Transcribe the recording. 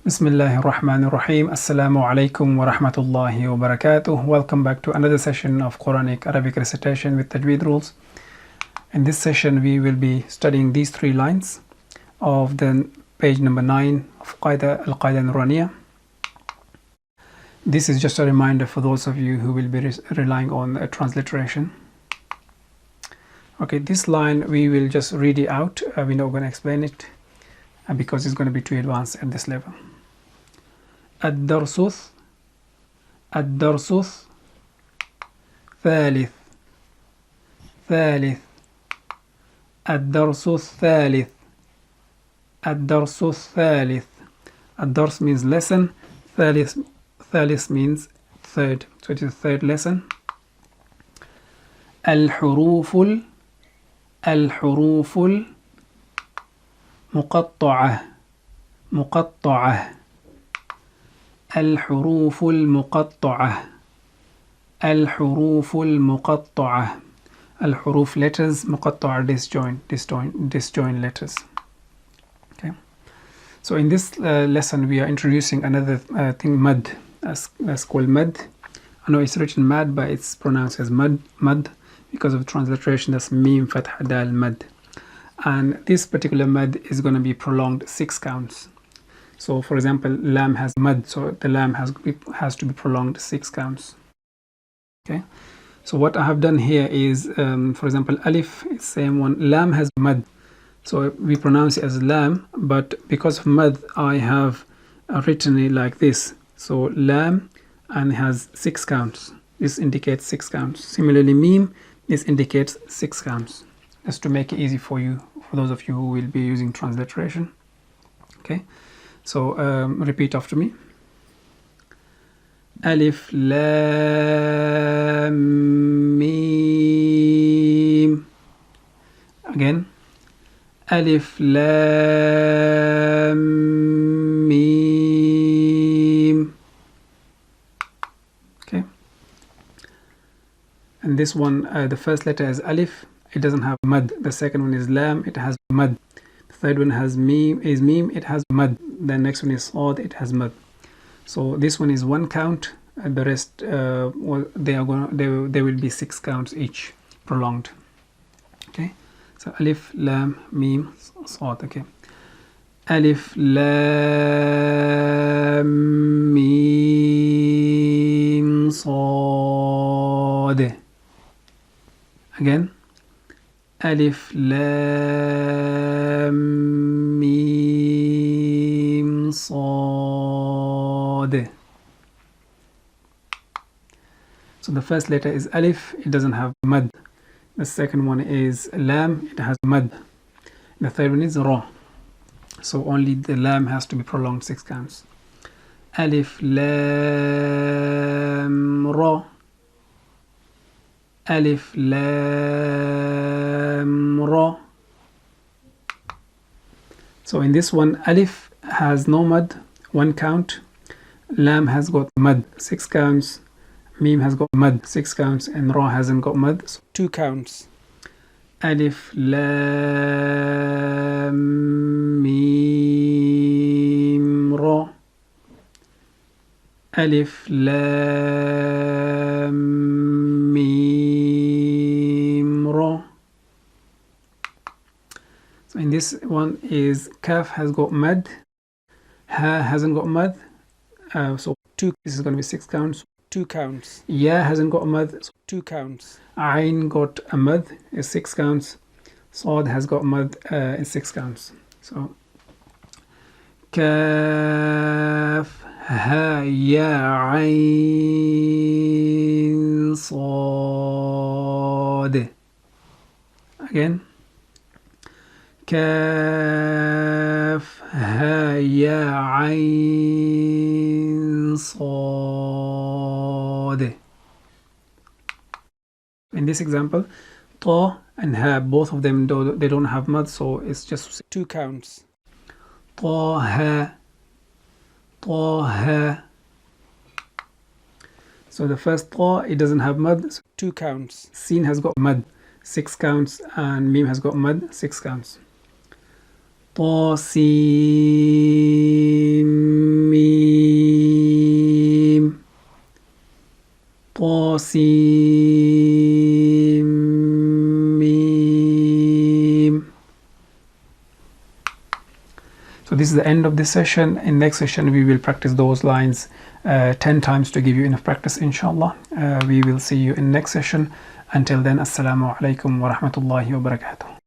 Bismillahir Rahmanir Rahim. Assalamu alaikum wa rahmatullahi wa barakatuh. Welcome back to another session of Quranic Arabic recitation with Tajweed rules. In this session, we will be studying these three lines of the page number 9 of Al-Qaida Nuraniya. This is just a reminder for those of you who will be relying on a transliteration. Okay, this line we will just read it out. We're not going to explain it because it's going to be too advanced at this level. الدرس ثالث الدرس الثالث. الدرس means lesson. ثالث means third, so it is the third lesson. الحروف المقطعة الحروف المقطعة. الحروف letters, مقطعة disjoined letters. Okay, so in this lesson we are introducing another thing, mad. That's called mad. I know it's written mad, but it's pronounced as mad because of transliteration. That's mim fatha dal mad, and this particular mad is going to be prolonged 6 counts. So for example, lam has mad, so the lam has to be prolonged 6 counts. Okay, so what I have done here is, for example, alif is same one. Lam has mad, so we pronounce it as lam, but because of mad I have written it like this. So lam, and has 6 counts. This indicates 6 counts. Similarly, mim, this indicates 6 counts, just to make it easy for you, for those of you who will be using transliteration. Okay, so repeat after me. Alif lam mim. Again. Alif lam mim. Okay. And this one, the first letter is alif. It doesn't have mad. The second one is lam. It has mad. The third one has mim. It has mad. The next one is sad. It has mad. So this one is 1 count, and the rest well, there will be 6 counts each, prolonged. Okay, so alif lam mim sad. Okay, alif lam mim sad. Again, alif lam mim sad. So the first letter is alif, it doesn't have mad. The second one is lam, it has mad. The third one is ra, so only the lam has to be prolonged 6 counts. Alif lam ra. Alif lam ra. So in this one, alif has no mad, 1 count. Lam has got mad, 6 counts. Mim has got mad, 6 counts, and ra hasn't got mad, so 2 counts. Alif lam mim ra. Alif lam mim ra. So in this one is kaf has got mad, ha hasn't got mad, so 2. This is going to be 6 counts. 2 counts. Ya hasn't got a mad, so 2 counts. Ain got a mad, is 6 counts. Sad has got mad, is 6 counts. So kaf ha ya ain sad. Again, kaf ha ya ain sad. In this example, ta and ha, both of them they don't have mad, so it's just 2 counts. Ta ha. So the first ta, it doesn't have mad, so 2 counts. Sin has got mad, 6 counts, and mim has got mad, 6 counts. Ta sin Sin, Mim. So this is the end of this session. In next session we will practice those lines 10 times to give you enough practice, inshallah. We will see you in next session. Until then, assalamu alaikum wa rahmatullahi wa barakatuh.